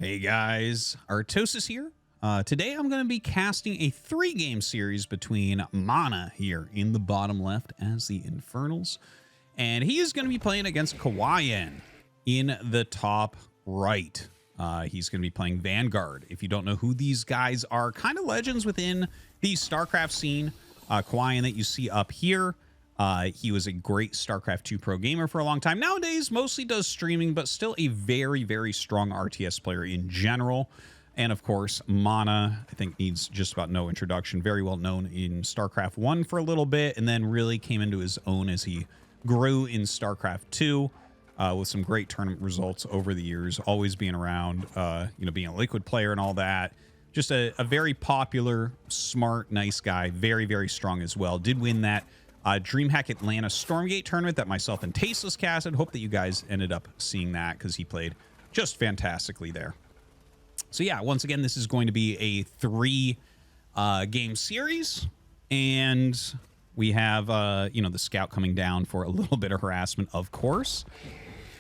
Hey guys, Artosis here. Today I'm going to be casting a 3-game series between MaNa here in the bottom left as the Infernals, and he is going to be playing against Kiwian in the top right. He's going to be playing Vanguard. If you don't know who these guys are, kind of legends within the StarCraft scene. Kiwian that you see up here, he was a great StarCraft 2 pro gamer for a long time. Nowadays, mostly does streaming, but still a very, very strong RTS player in general. And of course, MaNa, I think, needs just about no introduction. Very well known in StarCraft 1 for a little bit, and then really came into his own as he grew in StarCraft 2 with some great tournament results over the years, always being around, being a Liquid player and all that. Just a very popular, smart, nice guy. Very, very strong as well. Did win that DreamHack Atlanta StormGate tournament that myself and Tasteless casted. Hope that you guys ended up seeing that because he played just fantastically there. So yeah, once again, this is going to be a 3-game series, and we have the scout coming down for a little bit of harassment, of course,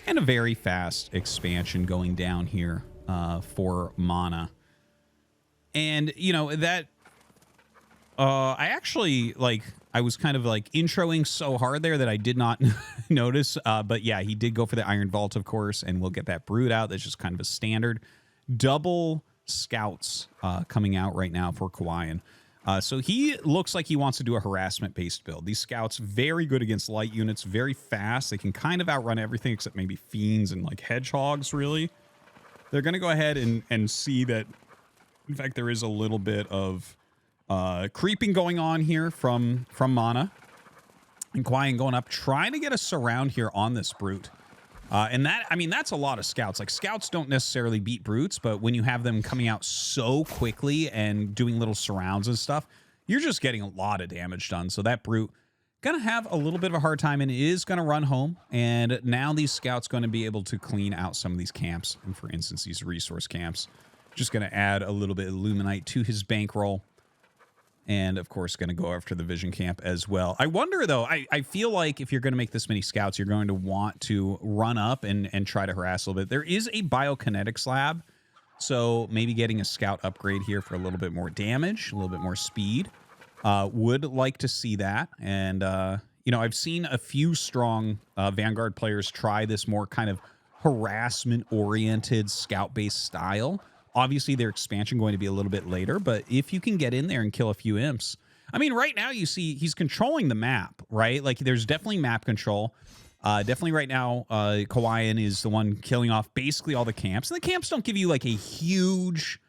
and a very fast expansion going down here for MaNa. And that I actually I was kind of introing so hard there that I did not notice. But yeah, he did go for the Iron Vault, of course, and we'll get that Brood out. That's just kind of a standard. Double scouts coming out right now for Kiwian. So he looks like he wants to do a harassment-based build. These scouts, very good against light units, very fast. They can kind of outrun everything except maybe fiends and hedgehogs, really. They're going to go ahead and see that, in fact, there is a little bit of creeping going on here from MaNa. And Kiwian going up, trying to get a surround here on this brute. And that's a lot of scouts. Scouts don't necessarily beat brutes, but when you have them coming out so quickly and doing little surrounds and stuff, you're just getting a lot of damage done. So that brute gonna have a little bit of a hard time and is gonna run home. And now these scouts going to be able to clean out some of these camps. And for instance, these resource camps, just gonna add a little bit of Luminite to his bankroll. And, of course, going to go after the Vision Camp as well. I wonder, though, I feel like if you're going to make this many scouts, you're going to want to run up and try to harass a little bit. There is a biokinetics lab, so maybe getting a scout upgrade here for a little bit more damage, a little bit more speed. Would like to see that. And, I've seen a few strong Vanguard players try this more kind of harassment-oriented scout-based style. Obviously, their expansion going to be a little bit later, but if you can get in there and kill a few imps, right now you see he's controlling the map, right? There's definitely map control. Definitely right now, Kiwian is the one killing off basically all the camps. And the camps don't give you a huge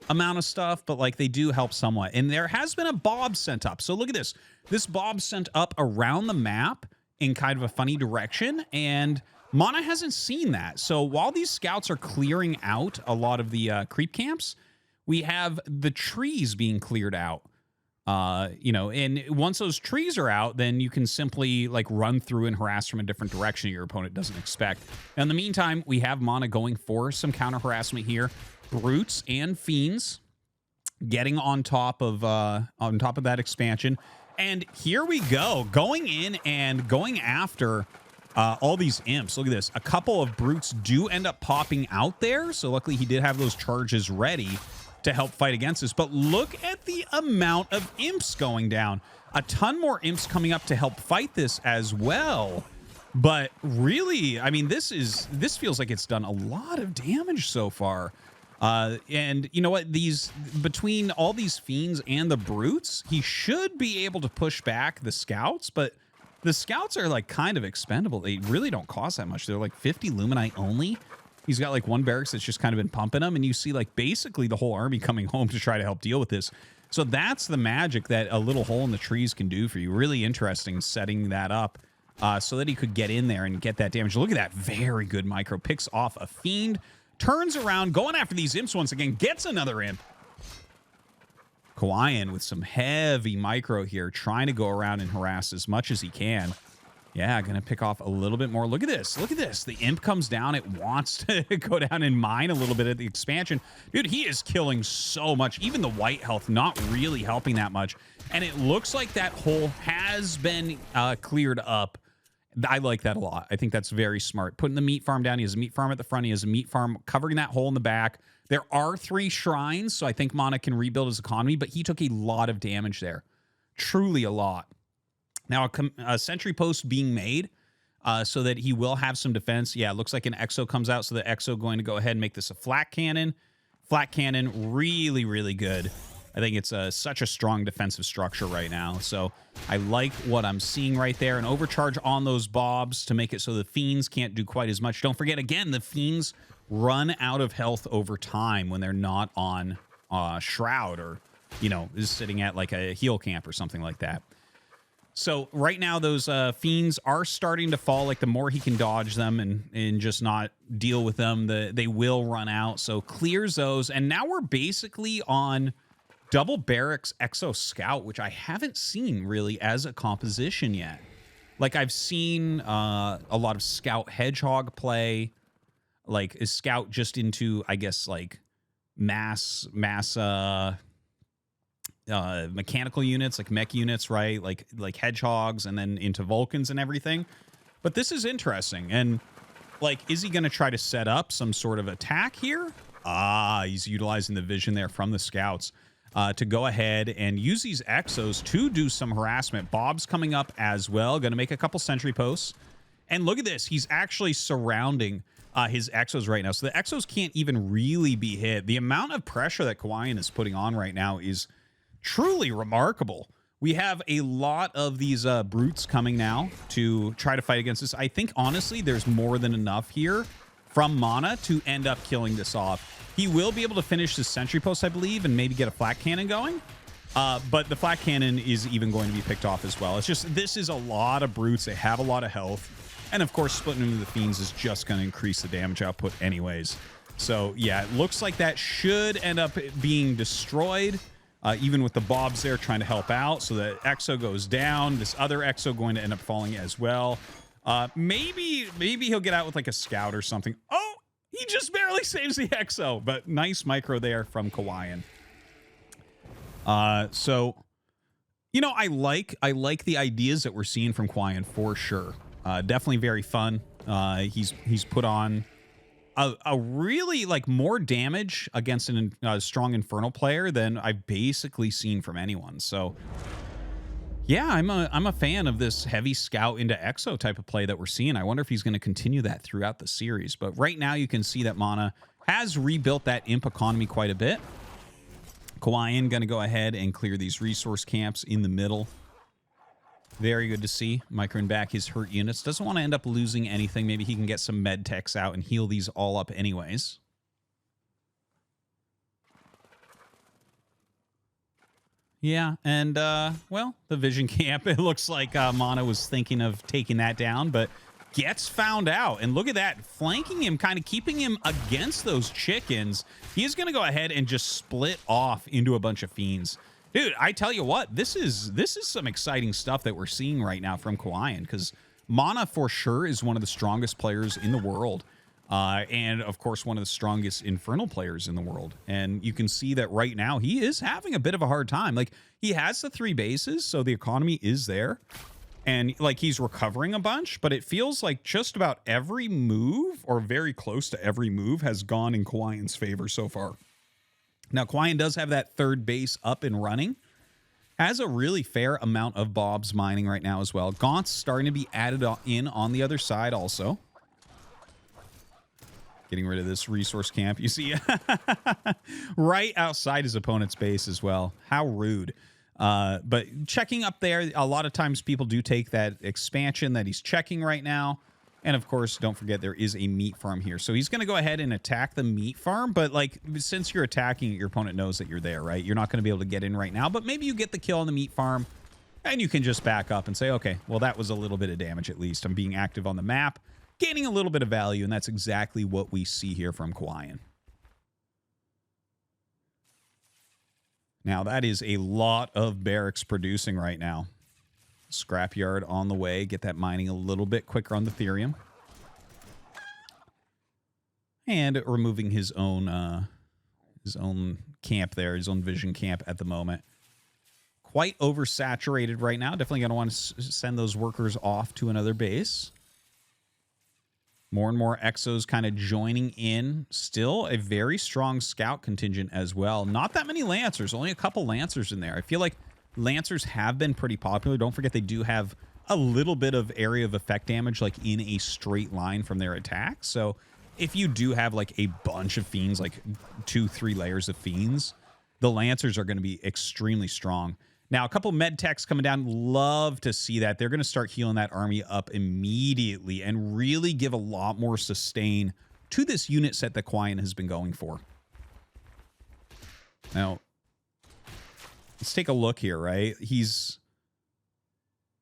amount of stuff, but they do help somewhat. And there has been a bob sent up. So look at this. This bob sent up around the map in kind of a funny direction, and MaNa hasn't seen that. So while these scouts are clearing out a lot of the creep camps, we have the trees being cleared out. And once those trees are out, then you can simply run through and harass from a different direction your opponent doesn't expect. Now, in the meantime, we have MaNa going for some counter harassment here. Brutes and fiends getting on top of that expansion. And here we go, going in and going after all these imps. Look at this. A couple of brutes do end up popping out there. So luckily he did have those charges ready to help fight against this. But look at the amount of imps going down. A ton more imps coming up to help fight this as well. But really, this feels like it's done a lot of damage so far. And you know what? Between all these fiends and the brutes, he should be able to push back the scouts, but the scouts are kind of expendable. They really don't cost that much. They're 50 Luminite only. He's got one barracks that's just kind of been pumping them, and you see basically the whole army coming home to try to help deal with this. So that's the magic that a little hole in the trees can do for you. Really interesting setting that up so that he could get in there and get that damage. Look at that. Very good micro. Picks off a fiend, turns around, going after these imps once again, gets another imp. Kiwian with some heavy micro here, trying to go around and harass as much as he can. Yeah, going to pick off a little bit more. Look at this. Look at this. The imp comes down. It wants to go down and mine a little bit at the expansion. Dude, he is killing so much. Even the white health not really helping that much. And it looks like that hole has been cleared up. I like that a lot. I think that's very smart. Putting the meat farm down. He has a meat farm at the front. He has a meat farm covering that hole in the back. There are 3 shrines, so I think MaNa can rebuild his economy, but he took a lot of damage there. Truly a lot. Now, a sentry post being made so that he will have some defense. Yeah, it looks like an Exo comes out, so the Exo going to go ahead and make this a flat cannon. Flat cannon, really, really good. I think it's such a strong defensive structure right now. So I like what I'm seeing right there. An overcharge on those bobs to make it so the fiends can't do quite as much. Don't forget, again, the fiends run out of health over time when they're not on Shroud or, you know, is sitting at like a heal camp or something like that. So right now those fiends are starting to fall. Like the more he can dodge them and just not deal with them, they will run out. So clears those. And now we're basically on double barracks Exo Scout, which I haven't seen really as a composition yet. Like I've seen a lot of Scout Hedgehog play. Like is Scout just into, I guess, like mass mechanical units, like mech units, right? Like Hedgehogs and then into Vulcans and everything. But this is interesting. And like, is he going to try to set up some sort of attack here? He's utilizing the vision there from the Scouts to go ahead and use these Exos to do some harassment. Bob's coming up as well. Going to make a couple sentry posts. And look at this. He's actually surrounding his Exos right now. So the Exos can't even really be hit. The amount of pressure that Kiwian is putting on right now is truly remarkable. We have a lot of these brutes coming now to try to fight against this. I think, honestly, there's more than enough here from MaNa to end up killing this off. He will be able to finish his sentry post, I believe, and maybe get a flat cannon going. But the flat cannon is even going to be picked off as well. It's just, this is a lot of brutes. They have a lot of health. And, of course, splitting into the fiends is just going to increase the damage output anyways. So, yeah, it looks like that should end up being destroyed. Even with the bobs there trying to help out. So the Exo goes down. This other Exo going to end up falling as well. Maybe he'll get out with like a scout or something. Oh, he just barely saves the Exo. But nice micro there from Kiwian. So, you know, I like the ideas that we're seeing from Kiwian for sure. Definitely very fun. He's put on a really like more damage against a strong Infernal player than I've basically seen from anyone. So yeah, I'm a fan of this heavy scout into Exo type of play that we're seeing. I wonder if he's going to continue that throughout the series. But right now you can see that MaNa has rebuilt that imp economy quite a bit. Kiwian going to go ahead and clear these resource camps in the middle. Very good to see. Microing back his hurt units. Doesn't want to end up losing anything. Maybe he can get some med techs out and heal these all up anyways. Yeah, and, well, the vision camp, it looks like MaNa was thinking of taking that down, but gets found out. And look at that, flanking him, kind of keeping him against those chickens. He's going to go ahead and just split off into a bunch of fiends. Dude, I tell you what, this is some exciting stuff that we're seeing right now from Kiwian, because MaNa for sure is one of the strongest players in the world. And, of course, one of the strongest Infernal players in the world. And you can see that right now he is having a bit of a hard time. Like, he has the 3 bases, so the economy is there. And, like, he's recovering a bunch, but it feels like just about every move, or very close to every move, has gone in Kiwian's favor so far. Now, Kiwian does have that 3rd base up and running. Has a really fair amount of bobs mining right now as well. Gaunt's starting to be added in on the other side also. Getting rid of this resource camp. You see, right outside his opponent's base as well. How rude. But checking up there, a lot of times people do take that expansion that he's checking right now. And, of course, don't forget there is a meat farm here. So he's going to go ahead and attack the meat farm. But, like, since you're attacking it, your opponent knows that you're there, right? You're not going to be able to get in right now. But maybe you get the kill on the meat farm. And you can just back up and say, okay, well, that was a little bit of damage at least. I'm being active on the map, gaining a little bit of value. And that's exactly what we see here from Kiwian. Now, that is a lot of barracks producing right now. Scrapyard on the way. Get that mining a little bit quicker on the Therium. And removing his own camp there, his own vision camp at the moment. quite oversaturated right now. Definitely going to want to send those workers off to another base. More and more Exos kind of joining in. Still a very strong scout contingent as well. Not that many Lancers. Only a couple Lancers in there. I feel like Lancers have been pretty popular. Don't forget they do have a little bit of area of effect damage, like in a straight line from their attacks. So if you do have like a bunch of Fiends, like 2-3 layers of Fiends, the Lancers are going to be extremely strong. Now, a couple med techs coming down. Love to see that. They're going to start healing that army up immediately and really give a lot more sustain to this unit set that Kiwian has been going for. Now, let's take a look here, right?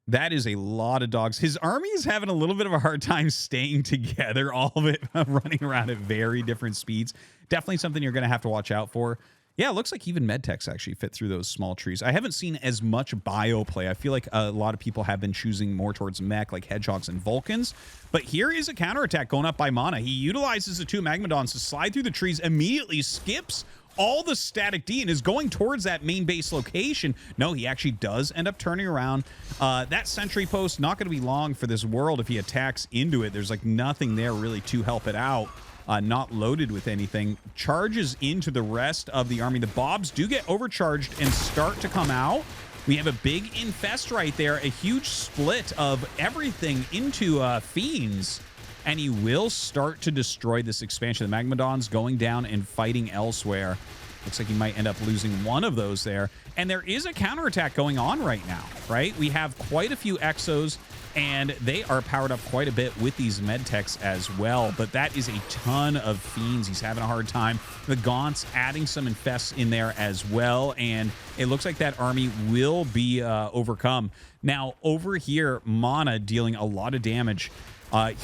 That is a lot of dogs. His army is having a little bit of a hard time staying together, all of it running around at very different speeds. Definitely something you're going to have to watch out for. Yeah, it looks like even medtechs actually fit through those small trees. I haven't seen as much bio play. I feel like a lot of people have been choosing more towards mech, like Hedgehogs and Vulcans. But here is a counterattack going up by MaNa. He utilizes the 2 Magmadons to slide through the trees, immediately skips all the static D and is going towards that main base location. No, he actually does end up turning around. That sentry post, not going to be long for this world if he attacks into it. There's like nothing there really to help it out. Not loaded with anything. Charges into the rest of the army. The Bobs do get overcharged and start to come out. We have a big infest right there. A huge split of everything into Fiends. And he will start to destroy this expansion. The Magmadon's going down and fighting elsewhere. Looks like he might end up losing one of those there. And there is a counterattack going on right now, right? We have quite a few Exos, and they are powered up quite a bit with these medtechs as well. But that is a ton of Fiends. He's having a hard time. The Gaunts adding some infests in there as well. And it looks like that army will be overcome. Now, over here, MaNa dealing a lot of damage.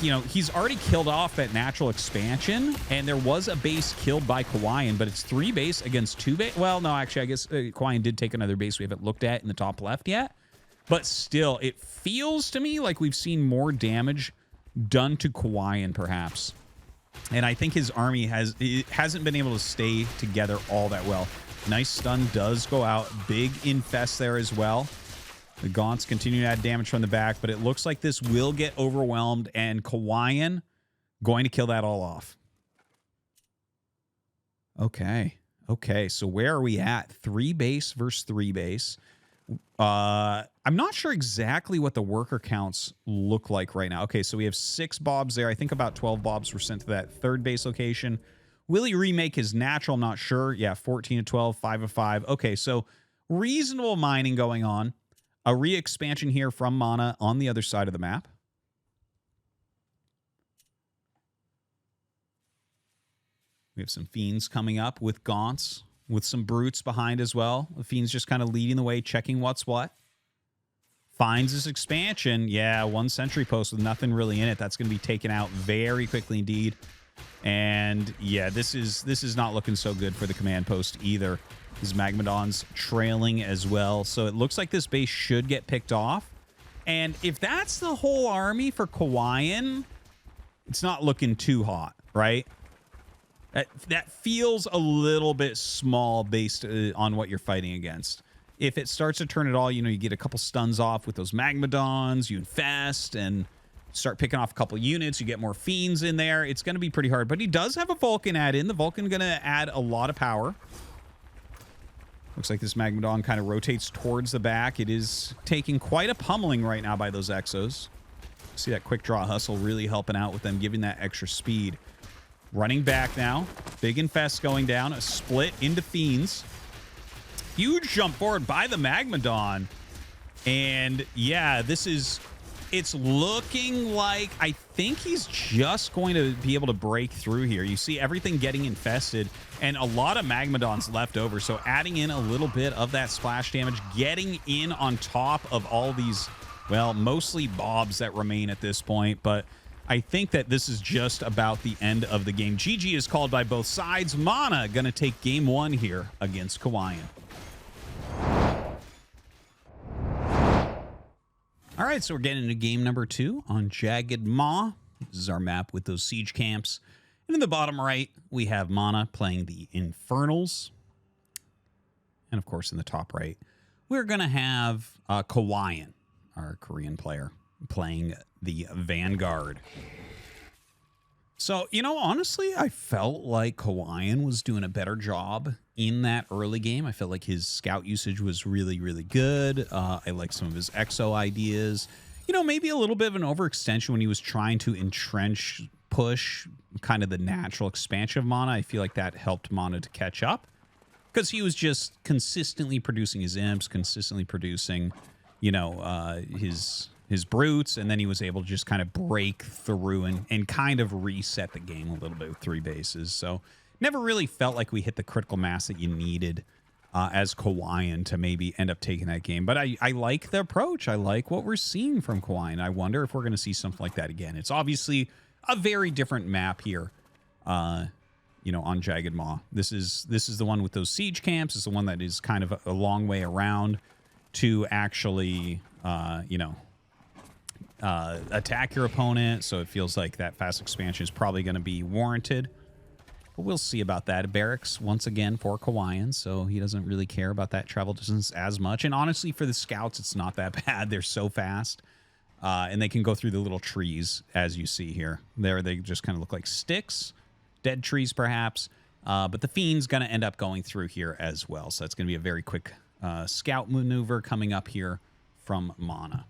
You know, he's already killed off that natural expansion, and there was a base killed by Kiwian, but it's 3 base against 2 base. Well, no, actually, I guess Kiwian did take another base we haven't looked at in the top left yet. But still, it feels to me like we've seen more damage done to Kiwian, perhaps. And I think his army hasn't been able to stay together all that well. Nice stun does go out. Big infest there as well. The Gaunts continue to add damage from the back, but it looks like this will get overwhelmed, and Kiwian going to kill that all off. Okay. Okay, so where are we at? 3 base versus 3 base. I'm not sure exactly what the worker counts look like right now. Okay, so we have 6 Bobs there. I think about 12 Bobs were sent to that 3rd base location. Will he remake his natural? I'm not sure. Yeah, 14 of 12, 5 of 5. Okay, so reasonable mining going on. A re-expansion here from MaNa on the other side of the map. We have some Fiends coming up with Gaunts, with some Brutes behind as well. The Fiends just kind of leading the way, checking what's what. Finds this expansion. Yeah, 1 sentry post with nothing really in it. That's going to be taken out very quickly indeed. And yeah, this is not looking so good for the command post either. His Magmadon's trailing as well. So it looks like this base should get picked off. And if that's the whole army for Kiwian, it's not looking too hot, right? That feels a little bit small based on what you're fighting against. If it starts to turn at all, you know, you get a couple stuns off with those Magmadons, you infest and start picking off a couple units, you get more Fiends in there. It's going to be pretty hard. But he does have a Vulcan add in. The Vulcan going to add a lot of power. Looks like this Magmadon kind of rotates towards the back. It is taking quite a pummeling right now by those Exos. See that quick draw hustle really helping out with them, giving that extra speed. Running back now. Big infest going down. A split into Fiends. Huge jump forward by the Magmadon. And yeah, it's looking like I think he's just going to be able to break through here. You see everything getting infested and a lot of Magmadons left over. So adding in a little bit of that splash damage, getting in on top of all these, well, mostly Bobs that remain at this point. But I think that this is just about the end of the game. GG is called by both sides. MaNa going to take game 1 here against Kiwian. All right, so we're getting into game number 2 on Jagged Maw. This is our map with those siege camps. And in the bottom right, we have MaNa playing the Infernals. And of course, in the top right, we we're going to have Kiwian, our Korean player, playing the Vanguard. So, you know, honestly, I felt like Kiwian was doing a better job in that early game. I felt like his scout usage was really, really good. I like some of his exo ideas. You know, maybe a little bit of an overextension when he was trying to entrench, push kind of the natural expansion of MaNa. I feel like that helped MaNa to catch up because he was just consistently producing his imps, consistently producing, you know, his brutes, and then he was able to just kind of break through and kind of reset the game a little bit with 3 bases. So never really felt like we hit the critical mass that you needed as Kiwian to maybe end up taking that game. But I like the approach. I like what we're seeing from Kiwian. I wonder if we're going to see something like that again. It's obviously a very different map here, you know, on Jagged Maw. This is the one with those siege camps. It's the one that is kind of a long way around to actually, you know, attack your opponent. So it feels like that fast expansion is probably going to be warranted. But we'll see about that. Barracks, once again, for Kiwian, so he doesn't really care about that travel distance as much. And honestly, for the scouts, it's not that bad. They're so fast. And they can go through the little trees, as you see here. There, they just kind of look like sticks. Dead trees, perhaps. But the Fiend's going to end up going through here as well. So that's going to be a very quick scout maneuver coming up here from MaNa.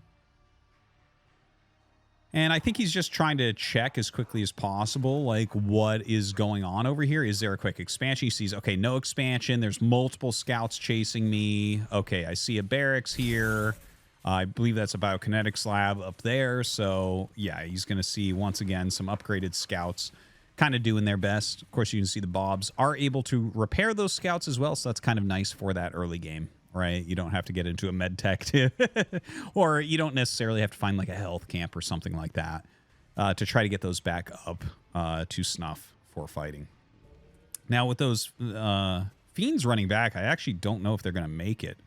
And I think he's just trying to check as quickly as possible, like, what is going on over here. Is there a quick expansion? He sees, okay, no expansion. There's multiple scouts chasing me. Okay, I see a barracks here. I believe that's a biokinetics lab up there. So, yeah, he's going to see, once again, some upgraded scouts kind of doing their best. Of course, you can see the Bobs are able to repair those scouts as well, so that's kind of nice for that early game. Right? You don't have to get into a med tech to, or you don't necessarily have to find like a health camp or something like that to try to get those back up to snuff for fighting. Now with those Fiends running back, I actually don't know if they're going to make it.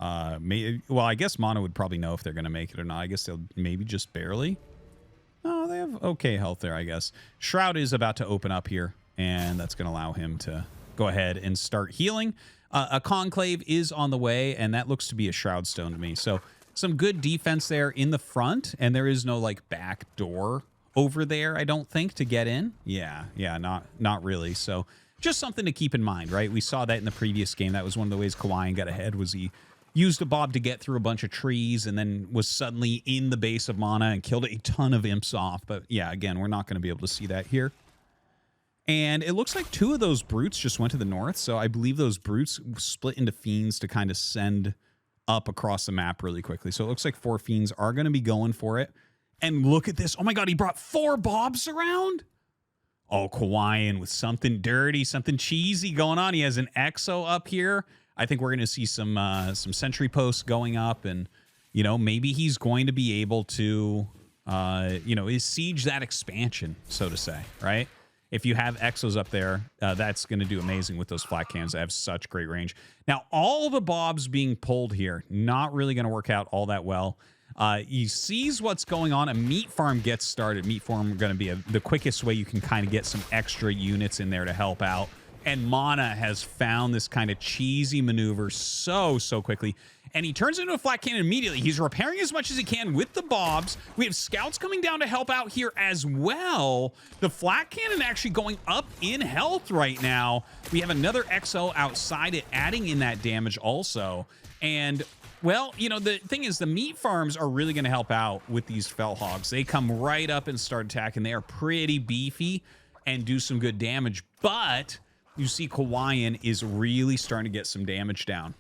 Well, I guess MaNa would probably know if they're going to make it or not. I guess they'll maybe just barely. Oh, they have okay health there, I guess. Shroud is about to open up here, and that's going to allow him to go ahead and start healing. A Conclave is on the way, and that looks to be a Shroud Stone to me. So some good defense there in the front, and there is no, like, back door over there, I don't think, to get in. Yeah, not really. So just something to keep in mind, right? We saw that in the previous game. That was one of the ways Kiwian got ahead, was he used a Bob to get through a bunch of trees and then was suddenly in the base of MaNa and killed a ton of imps off. But, yeah, again, we're not going to be able to see that here. And it looks like 2 of those brutes just went to the north. So I believe those brutes split into Fiends to kind of send up across the map really quickly. So it looks like 4 Fiends are going to be going for it. And look at this. Oh, my God. He brought 4 Bobs around. Oh, Kiwian with something dirty, something cheesy going on. He has an Exo up here. I think we're going to see some sentry posts going up. And, you know, maybe he's going to be able to, you know, siege that expansion, so to say, right? If you have Exos up there, that's going to do amazing with those flat cans that have such great range. Now, all the Bobs being pulled here, not really going to work out all that well. He sees what's going on. A meat farm gets started. Meat farm going to be the quickest way you can kind of get some extra units in there to help out. And MaNa has found this kind of cheesy maneuver so quickly. And he turns into a flat cannon immediately. He's repairing as much as he can with the Bobs. We have scouts coming down to help out here as well. The flat cannon actually going up in health right now. We have another Exo outside it, adding in that damage also. And, well, you know, the thing is, the meat farms are really going to help out with these fell hogs. They come right up and start attacking. They are pretty beefy and do some good damage. But you see Kiwian is really starting to get some damage down.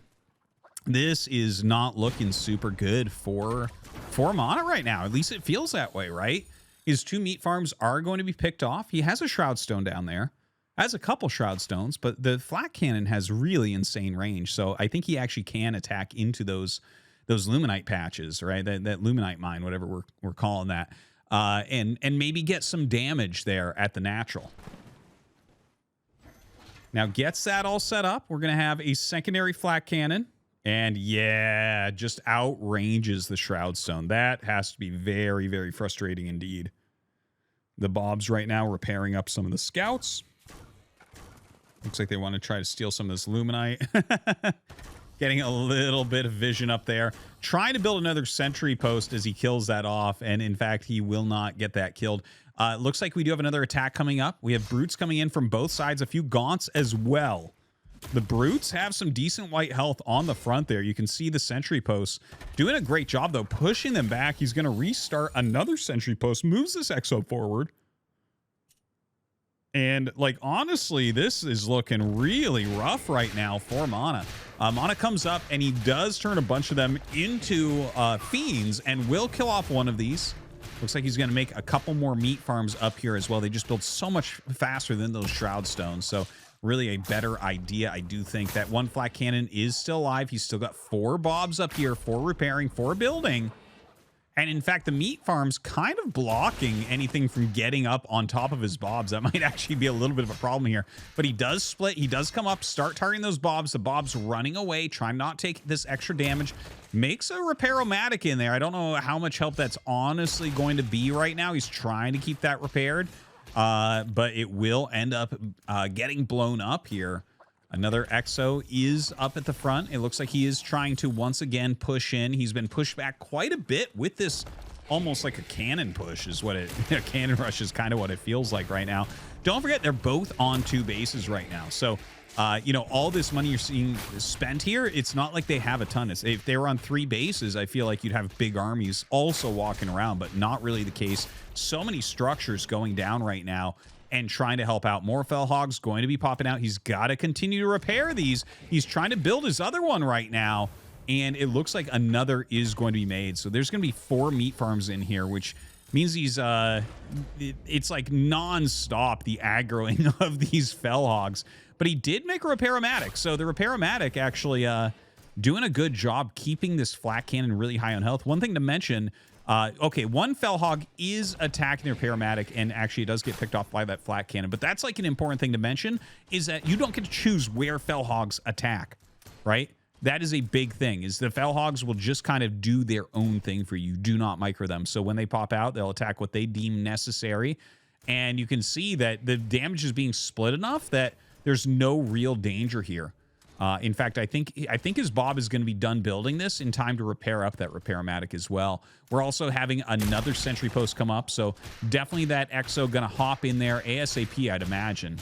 This is not looking super good for MaNa right now. At least it feels that way, right? His 2 meat farms are going to be picked off. He has a Shroud Stone down there. Has a couple Shroud Stones, but the flat cannon has really insane range. So I think he actually can attack into those Luminite patches, right? That Luminite mine, whatever we're calling that. And maybe get some damage there at the natural. Now gets that all set up. We're going to have a secondary flat cannon. And yeah, just outranges the Shroud Stone. That has to be very, very frustrating indeed. The Bobs right now repairing up some of the scouts. Looks like they want to try to steal some of this Luminite. getting a little bit of vision up there. Trying to build another sentry post as he kills that off. And in fact, he will not get that killed. Looks like we do have another attack coming up. We have brutes coming in from both sides, a few gaunts as well. The brutes have some decent white health on the front there. You can see the sentry posts doing a great job, though, pushing them back. He's going to restart another sentry post, moves this exo forward. And, like, honestly, this is looking really rough right now for MaNa. MaNa comes up, and he does turn a bunch of them into fiends and will kill off one of these. Looks like he's going to make a couple more meat farms up here as well. They just build so much faster than those shroud stones. So really a better idea. I do think that one flat cannon is still alive. He's still got 4 bobs up here, 4 repairing, 4 building. And in fact, the meat farm's kind of blocking anything from getting up on top of his bobs. That might actually be a little bit of a problem here. But he does split. He does come up, start targeting those bobs. The bob's running away, trying not to take this extra damage. Makes a repair-o-matic in there. I don't know how much help that's honestly going to be right now. He's trying to keep that repaired. But it will end up getting blown up here. Another exo is up at the front. It looks like he is trying to once again push in. He's been pushed back quite a bit with this, almost like a cannon push is what it, a cannon rush is kind of what it feels like right now. Don't forget, they're both on 2 bases right now. So, you know, all this money you're seeing spent here, it's not like they have a ton. If they were on 3 bases, I feel like you'd have big armies also walking around, but not really the case. So many structures going down right now and trying to help out. More fell hogs going to be popping out. He's got to continue to repair these. He's trying to build his other one right now, and it looks like another is going to be made. So there's going to be 4 meat farms in here, which means he's it's like non-stop the aggroing of these fell hogs. But he did make a repair-o-matic. So the repair-o-matic actually doing a good job keeping this flat cannon really high on health. One thing to mention, okay, one fell hog is attacking the repair-o-matic, and actually it does get picked off by that flat cannon. But that's like an important thing to mention, is that you don't get to choose where fell hogs attack, right? That is a big thing, is the fell hogs will just kind of do their own thing for you. Do not micro them. So when they pop out, they'll attack what they deem necessary. And you can see that the damage is being split enough that there's no real danger here. In fact, I think his Bob is going to be done building this in time to repair up that repair-o-matic as well. We're also having another sentry post come up, so definitely that exo going to hop in there ASAP, I'd imagine.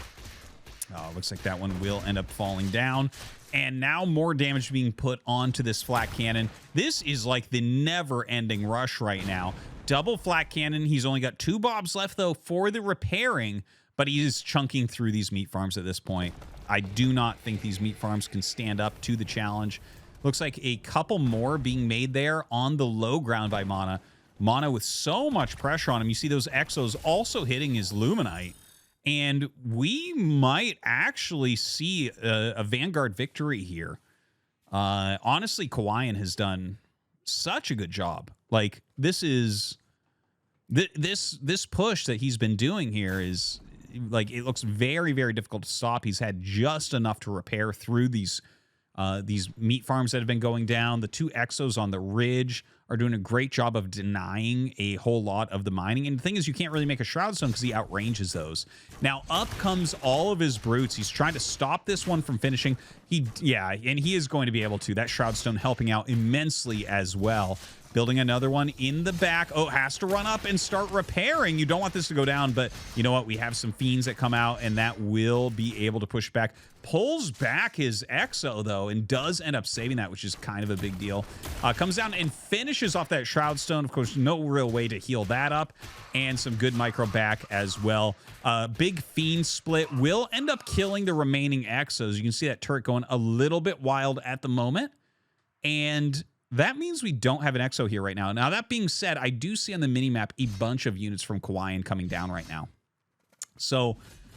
Looks like that one will end up falling down. And now more damage being put onto this flat cannon. This is like the never-ending rush right now. Double flat cannon. He's only got 2 bobs left, though, for the repairing, but he is chunking through these meat farms at this point. I do not think these meat farms can stand up to the challenge. Looks like a couple more being made there on the low ground by MaNa. MaNa with so much pressure on him. You see those exos also hitting his Luminite. And we might actually see a Vanguard victory here. Honestly, Kiwian has done such a good job. Like, this is... This push that he's been doing here is... like, it looks very, very difficult to stop. He's had just enough to repair through these meat farms that have been going down. The 2 exos on the ridge are doing a great job of denying a whole lot of the mining. And the thing is, you can't really make a shroud stone because he outranges those. Now, up comes all of his brutes. He's trying to stop this one from finishing. Yeah, and he is going to be able to. That shroud stone helping out immensely as well. Building another one in the back. Oh, has to run up and start repairing. You don't want this to go down, but you know what? We have some fiends that come out, and that will be able to push back. Pulls back his exo, though, and does end up saving that, which is kind of a big deal. Comes down and finishes off that shroud stone. Of course, no real way to heal that up, and some good micro back as well. Big fiend split will end up killing the remaining exos. You can see that turret going a little bit wild at the moment, and that means we don't have an exo here right now. Now, that being said, I do see on the minimap a bunch of units from Kiwian coming down right now. So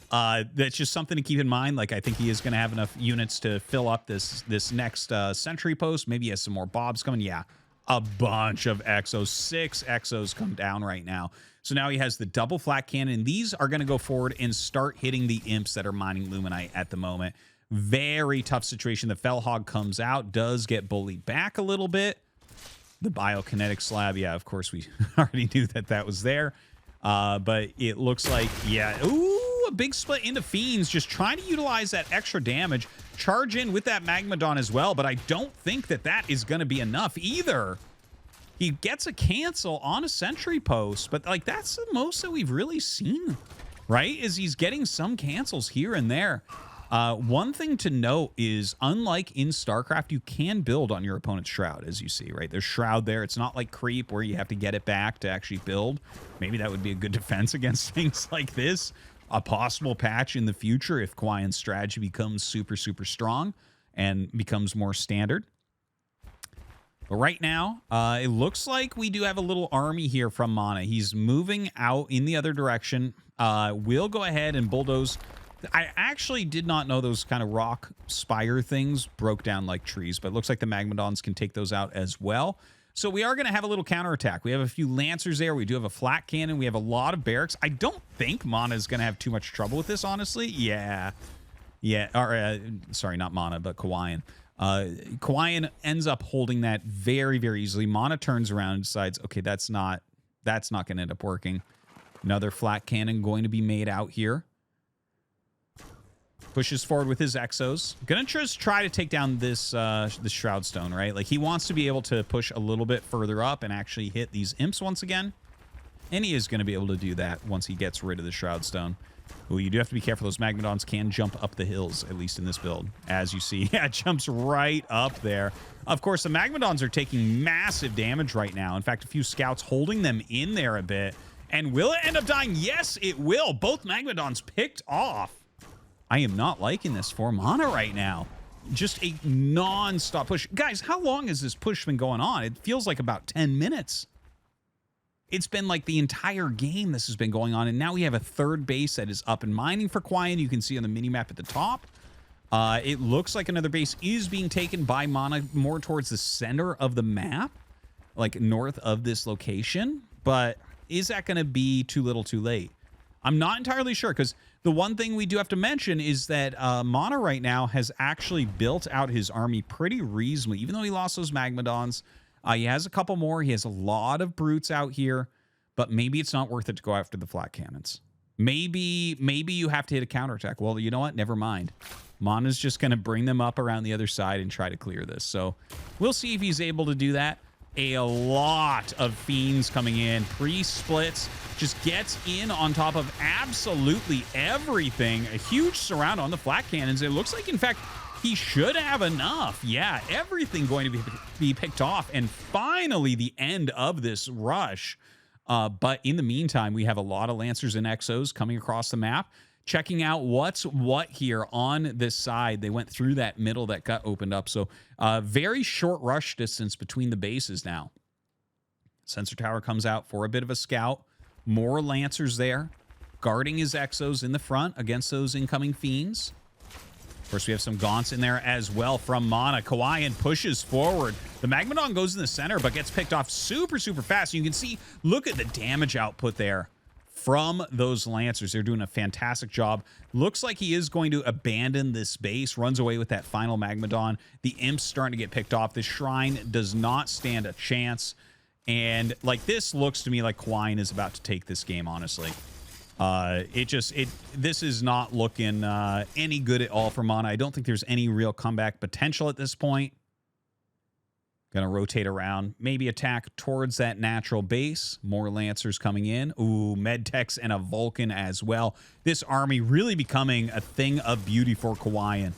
that's just something to keep in mind. Like, I think he is going to have enough units to fill up this next sentry post. Maybe he has some more bobs coming. Yeah, a bunch of exos. 6 exos come down right now. So now he has the double flat cannon. These are going to go forward and start hitting the imps that are mining Luminite at the moment. Very tough situation. The fell hog comes out, does get bullied back a little bit. The biokinetic slab, yeah, of course we already knew that was there. But it looks like, yeah, ooh, a big split into Fiends, just trying to utilize that extra damage, charge in with that Magmadon as well, but I don't think that that is going to be enough either. He gets a cancel on a sentry post, but like that's the most that we've really seen, right? Is he's getting some cancels here and there. One thing to note is, unlike in StarCraft, you can build on your opponent's Shroud, as you see, right? There's Shroud there. It's not like Creep where you have to get it back to actually build. Maybe that would be a good defense against things like this. A possible patch in the future if Kiwian's strategy becomes super, super strong and becomes more standard. But right now, it looks like we do have a little army here from MaNa. He's moving out in the other direction. We'll go ahead and bulldoze. I actually did not know those kind of rock spire things broke down like trees, but it looks like the Magmadons can take those out as well. So we are going to have a little counterattack. We have a few Lancers there. We do have a flat cannon. We have a lot of barracks. I don't think MaNa is going to have too much trouble with this, honestly. Yeah. Or, sorry, not MaNa, but Kiwian. Kiwian ends up holding that very, very easily. MaNa turns around and decides, okay, that's not going to end up working. Another flat cannon going to be made out here. Pushes forward with his Exos. Gonna just try to take down this this Shroud Stone, right? Like, he wants to be able to push a little bit further up and actually hit these Imps once again. And he is going to be able to do that once he gets rid of the Shroud Stone. Ooh, you do have to be careful. Those Magmadons can jump up the hills, at least in this build. As you see, yeah, it jumps right up there. Of course, the Magmadons are taking massive damage right now. In fact, a few scouts holding them in there a bit. And will it end up dying? Yes, it will. Both Magmadons picked off. I am not liking this for MaNa right now. Just a non-stop push. Guys, how long has this push been going on? It feels like about 10 minutes. It's been like the entire game this has been going on, and now we have a third base that is up and mining for Kiwian. You can see on the mini-map at the top. It looks like another base is being taken by MaNa more towards the center of the map, like north of this location. But is that going to be too little too late? I'm not entirely sure, because the one thing we do have to mention is that MaNa right now has actually built out his army pretty reasonably. Even though he lost those Magmadons, he has a couple more. He has a lot of brutes out here, but maybe it's not worth it to go after the flat cannons. Maybe you have to hit a counterattack. Well, you know what? Never mind. MaNa's just going to bring them up around the other side and try to clear this. So we'll see if he's able to do that. A lot of Fiends coming in. Pre-splits. Just gets in on top of absolutely everything. A huge surround on the flat cannons. It looks like, in fact, he should have enough. Yeah, everything going to be picked off. And finally, the end of this rush. But in the meantime, we have a lot of Lancers and Exos coming across the map, checking out what's what here on this side. They went through that middle that got opened up. So very short rush distance between the bases now. Sensor tower comes out for a bit of a scout. More Lancers there, guarding his Exos in the front against those incoming Fiends. Of course, we have some Gaunts in there as well from MaNa. Kiwian pushes forward. The Magmadon goes in the center, but gets picked off super, super fast. You can see, look at the damage output there from those Lancers. They're doing a fantastic job. Looks like he is going to abandon this base, runs away with that final Magmadon. The Imp's starting to get picked off. The Shrine does not stand a chance. And like, this looks to me like Kiwian is about to take this game, honestly. This is not looking any good at all for MaNa. I don't think there's any real comeback potential at this point. Gonna rotate around, maybe attack towards that natural base. More Lancers coming in. Ooh, Medtechs and a Vulcan as well. This army really becoming a thing of beauty for Kiwian.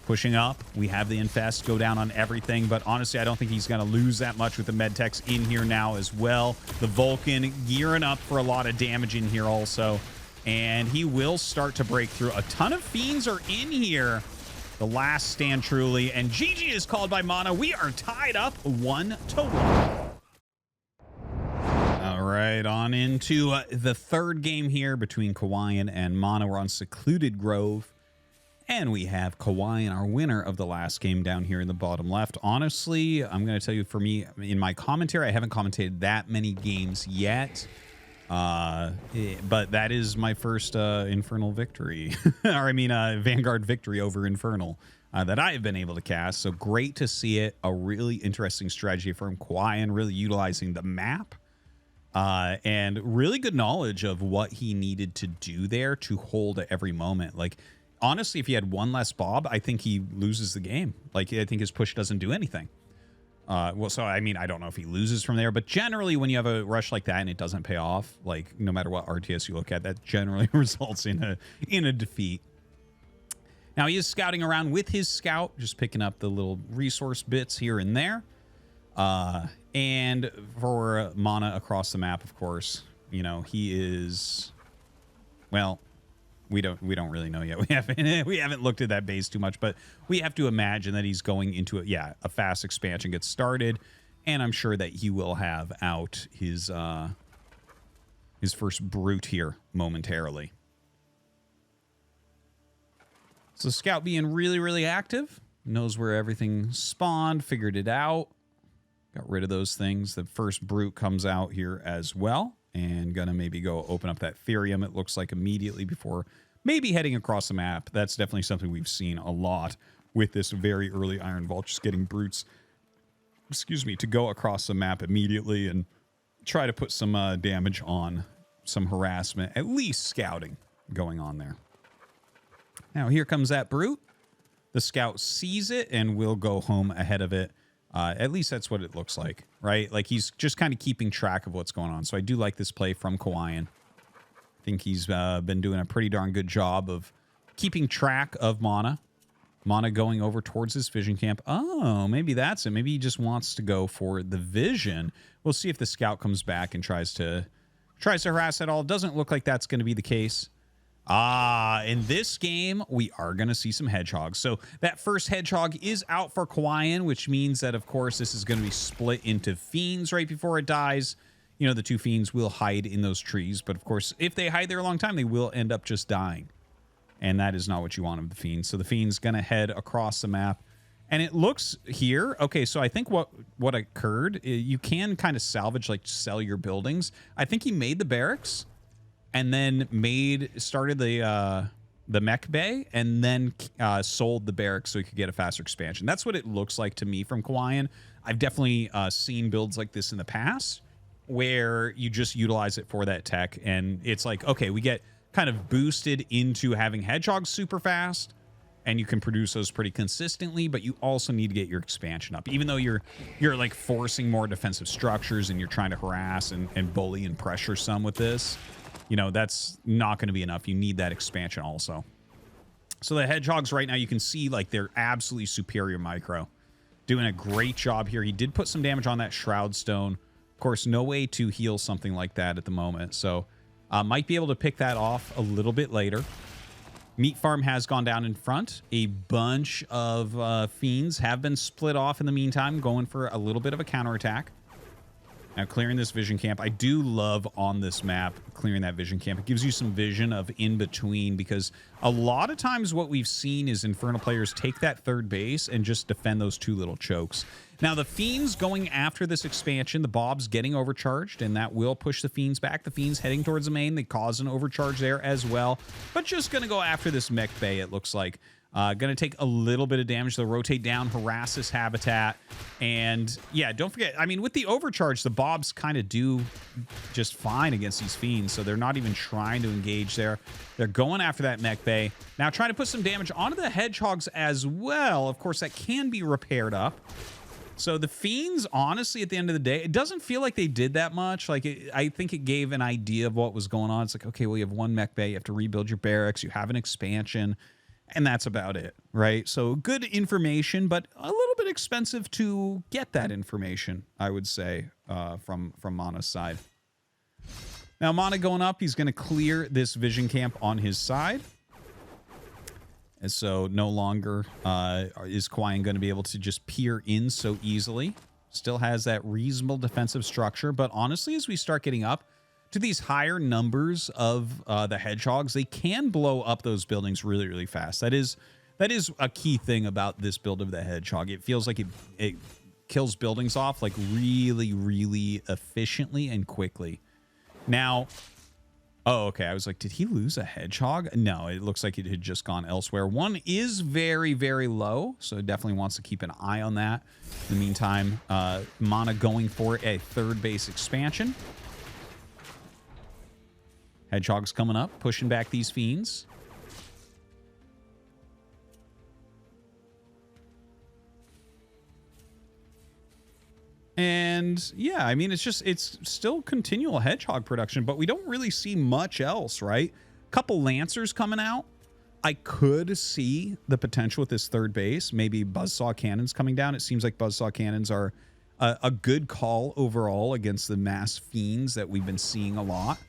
Pushing up, we have the Infest go down on everything, but honestly, I don't think he's going to lose that much with the Medtechs in here now as well. The Vulcan gearing up for a lot of damage in here also, and he will start to break through. A ton of Fiends are in here. The last stand truly, and GG is called by MaNa. We are tied up 1-1. All right, on into the third game here between Kiwian and MaNa. We're on Secluded Grove. And we have Kiwian, our winner of the last game, down here in the bottom left. Honestly, I'm going to tell you, for me, in my commentary, I haven't commentated that many games yet. But that is my first Infernal victory. Or I mean, Vanguard victory over Infernal that I have been able to cast. So great to see it. A really interesting strategy from Kiwian, really utilizing the map and really good knowledge of what he needed to do there to hold at every moment. Like, honestly, if he had one less Bob, I think he loses the game. Like, I think his push doesn't do anything. Well, so, I mean, I don't know if he loses from there, but generally when you have a rush like that and it doesn't pay off, like, no matter what RTS you look at, that generally results in a defeat. Now, he is scouting around with his scout, just picking up the little resource bits here and there. And for MaNa across the map, of course, you know, he is, well, we don't really know yet. We haven't looked at that base too much, but we have to imagine that he's going into a fast expansion gets started, and I'm sure that he will have out his first brute here momentarily. So Scout being really, really active, knows where everything spawned, figured it out, got rid of those things. The first brute comes out here as well, and gonna maybe go open up that Therium, it looks like, immediately before maybe heading across the map. That's definitely something we've seen a lot with this very early Iron Vault, just getting brutes, excuse me, to go across the map immediately and try to put some damage on, some harassment, at least scouting going on there. Now, here comes that brute. The scout sees it and will go home ahead of it. At least that's what it looks like, right? Like, he's just kind of keeping track of what's going on. So I do like this play from Kiwian. I think he's been doing a pretty darn good job of keeping track of MaNa. MaNa going over towards his vision camp. Oh, maybe that's it. Maybe he just wants to go for the vision. We'll see if the scout comes back and tries to harass at all. Doesn't look like that's going to be the case. In this game, we are going to see some hedgehogs. So that first hedgehog is out for Kiwian, which means that, of course, this is going to be split into fiends right before it dies. You know, the two fiends will hide in those trees, but of course, if they hide there a long time, they will end up just dying. And that is not what you want of the fiends. So the fiend's going to head across the map. And it looks here, okay, so I think what occurred, you can kind of salvage, like, sell your buildings. I think he made the barracks and then started the mech bay, and then sold the barracks so he could get a faster expansion. That's what it looks like to me from Kiwian. I've definitely seen builds like this in the past where you just utilize it for that tech, and it's like, okay, we get kind of boosted into having hedgehogs super fast, and you can produce those pretty consistently, but you also need to get your expansion up. Even though you're like forcing more defensive structures and you're trying to harass and bully and pressure some with this, you know, that's not going to be enough. You need that expansion also. So the hedgehogs right now, you can see, like, they're absolutely superior micro. Doing a great job here. He did put some damage on that Shroud Stone. Of course, no way to heal something like that at the moment. So might be able to pick that off a little bit later. Meat Farm has gone down in front. A bunch of fiends have been split off in the meantime, going for a little bit of a counterattack. Now, clearing this vision camp. I do love on this map clearing that vision camp. It gives you some vision of in between, because a lot of times what we've seen is Infernal players take that third base and just defend those two little chokes. Now, the fiends going after this expansion, the Bob's getting overcharged, and that will push the fiends back. The fiends heading towards the main. They cause an overcharge there as well, but just going to go after this mech bay, it looks like. Going to take a little bit of damage. They'll rotate down, harass this habitat. And yeah, don't forget, I mean, with the overcharge, the Bobs kind of do just fine against these fiends. So they're not even trying to engage there. They're going after that mech bay. Now trying to put some damage onto the hedgehogs as well. Of course, that can be repaired up. So the fiends, honestly, at the end of the day, it doesn't feel like they did that much. Like, I think it gave an idea of what was going on. It's like, okay, well, you have one mech bay. You have to rebuild your barracks. You have an expansion. And that's about it, right? So good information, but a little bit expensive to get that information, I would say, from MaNa's side. Now, MaNa going up, he's going to clear this vision camp on his side. And so no longer is Kiwian going to be able to just peer in so easily. Still has that reasonable defensive structure, but honestly, as we start getting up to these higher numbers of the hedgehogs, they can blow up those buildings really, really fast. That is a key thing about this build of the hedgehog. It feels like it kills buildings off like really, really efficiently and quickly. Now, oh, okay. I was like, did he lose a hedgehog? No, it looks like it had just gone elsewhere. One is very, very low, so definitely wants to keep an eye on that. In the meantime, MaNa going for a third base expansion. Hedgehogs coming up, pushing back these fiends. And yeah, I mean, it's still continual hedgehog production, but we don't really see much else, right? Couple lancers coming out. I could see the potential with this third base. Maybe buzzsaw cannons coming down. It seems like buzzsaw cannons are a good call overall against the mass fiends that we've been seeing a lot.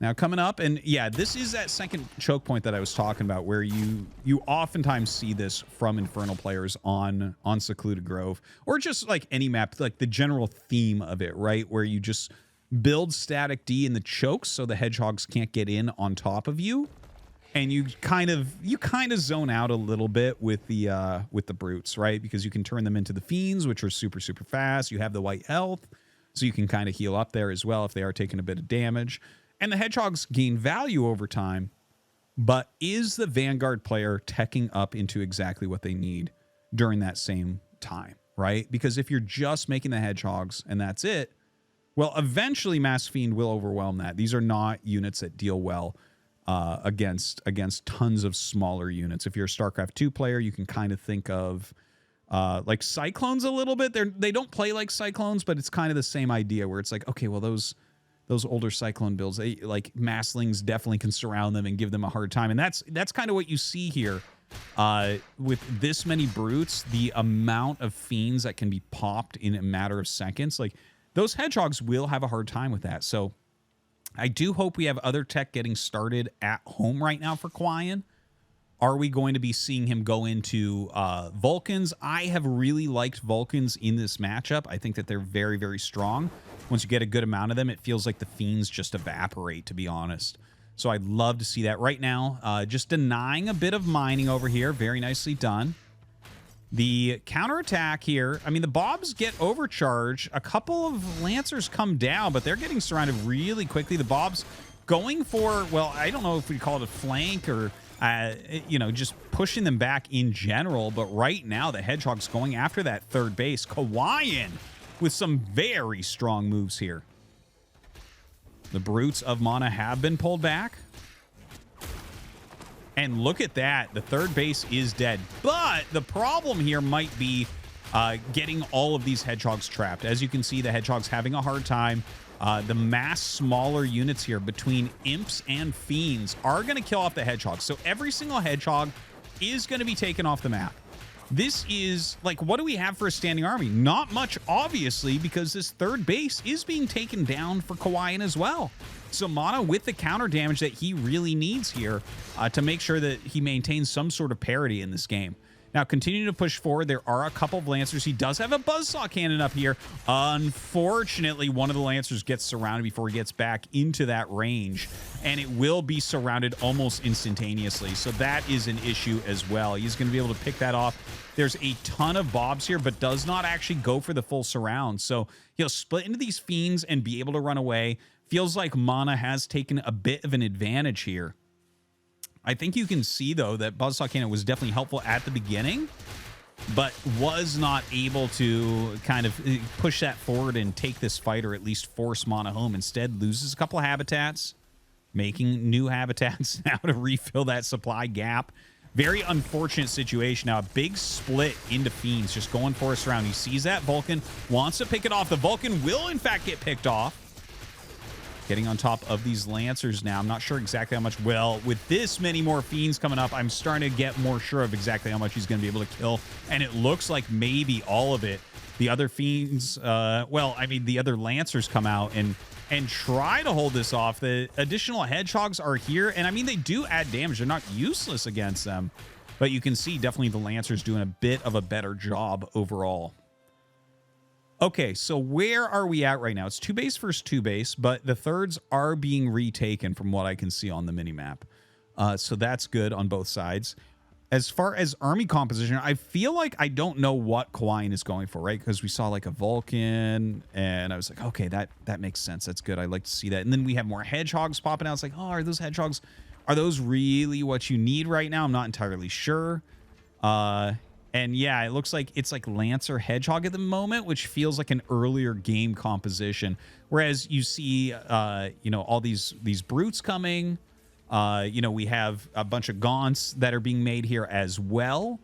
Now coming up, and yeah, this is that second choke point that I was talking about, where you oftentimes see this from Infernal players on Secluded Grove, or just like any map, like the general theme of it, right? Where you just build static D in the chokes so the hedgehogs can't get in on top of you, and you kind of zone out a little bit with the brutes, right? Because you can turn them into the fiends, which are super fast. You have the white health, so you can kind of heal up there as well if they are taking a bit of damage. And the hedgehogs gain value over time, but is the Vanguard player teching up into exactly what they need during that same time, right? Because if you're just making the hedgehogs and that's it, well, eventually Mass Fiend will overwhelm that. These are not units that deal well against tons of smaller units. If you're a StarCraft 2 player, you can kind of think of like Cyclones a little bit. They don't play like Cyclones, but it's kind of the same idea where it's like, okay, well, those older Cyclone builds, they, like Masslings definitely can surround them and give them a hard time. And that's kind of what you see here with this many brutes, the amount of fiends that can be popped in a matter of seconds. Like those hedgehogs will have a hard time with that. So I do hope we have other tech getting started at home right now for Kiwian. Are we going to be seeing him go into Vulcans? I have really liked Vulcans in this matchup. I think that they're very strong. Once you get a good amount of them, it feels like the fiends just evaporate, to be honest. So I'd love to see that right now. Just denying a bit of mining over here. Very nicely done. The counterattack here, I mean, the Bobs get overcharged. A couple of Lancers come down, but they're getting surrounded really quickly. The Bobs going for, well, I don't know if we call it a flank or, you know, just pushing them back in general. But right now, the Hedgehog's going after that third base. Kiwian with some very strong moves here. The Brutes of MaNa have been pulled back. And look at that. The third base is dead. But the problem here might be getting all of these Hedgehogs trapped. As you can see, the Hedgehog's having a hard time. The mass smaller units here between Imps and Fiends are going to kill off the Hedgehogs. So every single Hedgehog is going to be taken off the map. This is, like, what do we have for a standing army? Not much, obviously, because this third base is being taken down for Kiwian as well. So MaNa with the counter damage that he really needs here to make sure that he maintains some sort of parity in this game. Now, continuing to push forward, there are a couple of Lancers. He does have a Buzzsaw Cannon up here. Unfortunately, one of the Lancers gets surrounded before he gets back into that range, and it will be surrounded almost instantaneously. So that is an issue as well. He's going to be able to pick that off. There's a ton of Bobs here, but does not actually go for the full surround. So he'll split into these Fiends and be able to run away. Feels like MaNa has taken a bit of an advantage here. I think you can see, though, that Buzzsaw Cannon was definitely helpful at the beginning, but was not able to kind of push that forward and take this fight, or at least force MaNa home. Instead, loses a couple of habitats, making new habitats now to refill that supply gap. Very unfortunate situation. Now, a big split into Fiends, just going for a surround. He sees that Vulcan, wants to pick it off. The Vulcan will, in fact, get picked off. Getting on top of these Lancers now. I'm not sure exactly how much. Well, with this many more Fiends coming up, I'm starting to get more sure of exactly how much he's going to be able to kill. And it looks like maybe all of it. The other Fiends, well, I mean, the other Lancers come out and try to hold this off. The additional Hedgehogs are here. And I mean, they do add damage. They're not useless against them. But you can see definitely the Lancers doing a bit of a better job overall. Okay, so where are we at right now? It's 2 base versus 2 base, but the thirds are being retaken from what I can see on the minimap. So that's good on both sides. As far as army composition, I feel like I don't know what Kiwian is going for, right? Because we saw like a Vulcan, and I was like, okay, that makes sense. That's good. I'd like to see that. And then we have more Hedgehogs popping out. It's like, oh, are those Hedgehogs, are those really what you need right now? I'm not entirely sure. And yeah, it looks like it's like Lancer Hedgehog at the moment, which feels like an earlier game composition. Whereas you see, you know, all these brutes coming. You know, we have a bunch of gaunts that are being made here as well.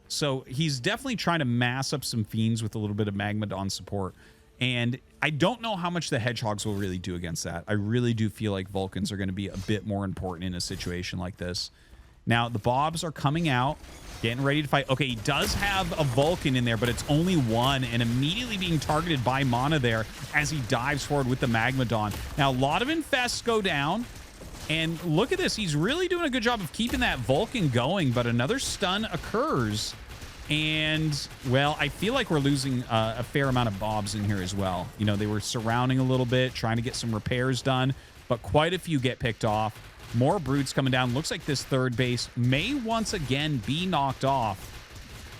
So he's definitely trying to mass up some fiends with a little bit of Magmadon support. And I don't know how much the Hedgehogs will really do against that. I really do feel like Vulcans are going to be a bit more important in a situation like this. Now, the Bobs are coming out, getting ready to fight. Okay, he does have a Vulcan in there, but it's only one, and immediately being targeted by MaNa there as he dives forward with the Magmadon. Now, a lot of infests go down, and look at this. He's really doing a good job of keeping that Vulcan going, but another stun occurs, and, well, I feel like we're losing a fair amount of Bobs in here as well. You know, they were surrounding a little bit, trying to get some repairs done, but quite a few get picked off. More brutes coming down. Looks like this third base may once again be knocked off.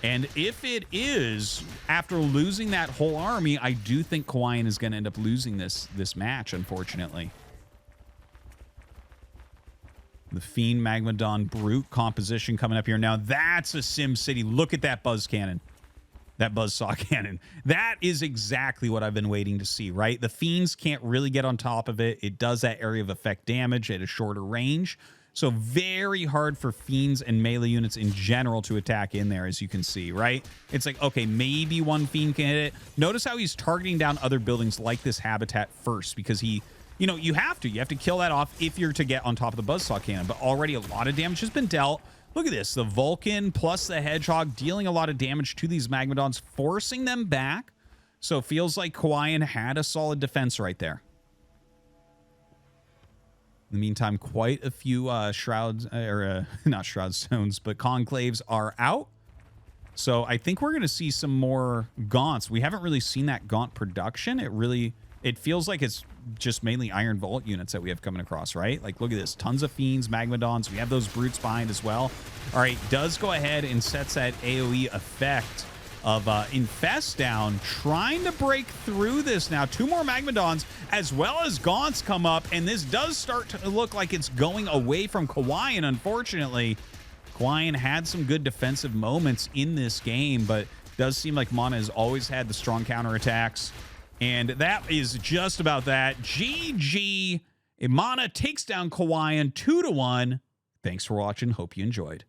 And if it is, after losing that whole army, I do think Kiwian is going to end up losing this match, unfortunately. The Fiend Magmadon Brute composition coming up here. Now, that's a Sim City. Look at that buzz cannon. That buzzsaw cannon. That is exactly what I've been waiting to see, right? The Fiends can't really get on top of it. It does that area of effect damage at a shorter range. So very hard for Fiends and melee units in general to attack in there, as you can see, right? It's like, okay, maybe one Fiend can hit it. Notice how he's targeting down other buildings like this habitat first, because he, you know, you have to kill that off if you're to get on top of the buzzsaw cannon. But already a lot of damage has been dealt. Look at this, the Vulcan plus the Hedgehog dealing a lot of damage to these Magmadons, forcing them back. So it feels like Kiwian had a solid defense right there. In the meantime, quite a few shrouds, or not shroud stones, but conclaves are out. So I think we're going to see some more gaunts. We haven't really seen that gaunt production. It feels like it's just mainly Iron Vault units that we have coming across, right? Like, look at this. Tons of Fiends, Magmadons. We have those Brutes behind as well. All right, does go ahead and sets that AoE effect of Infest down, trying to break through this now. Two more Magmadons as well as Gaunts come up, and this does start to look like it's going away from Kiwian, unfortunately. Kiwian had some good defensive moments in this game, but does seem like MaNa has always had the strong counterattacks. And that is just about that. GG. MaNa takes down Kiwian 2-1. Thanks for watching. Hope you enjoyed.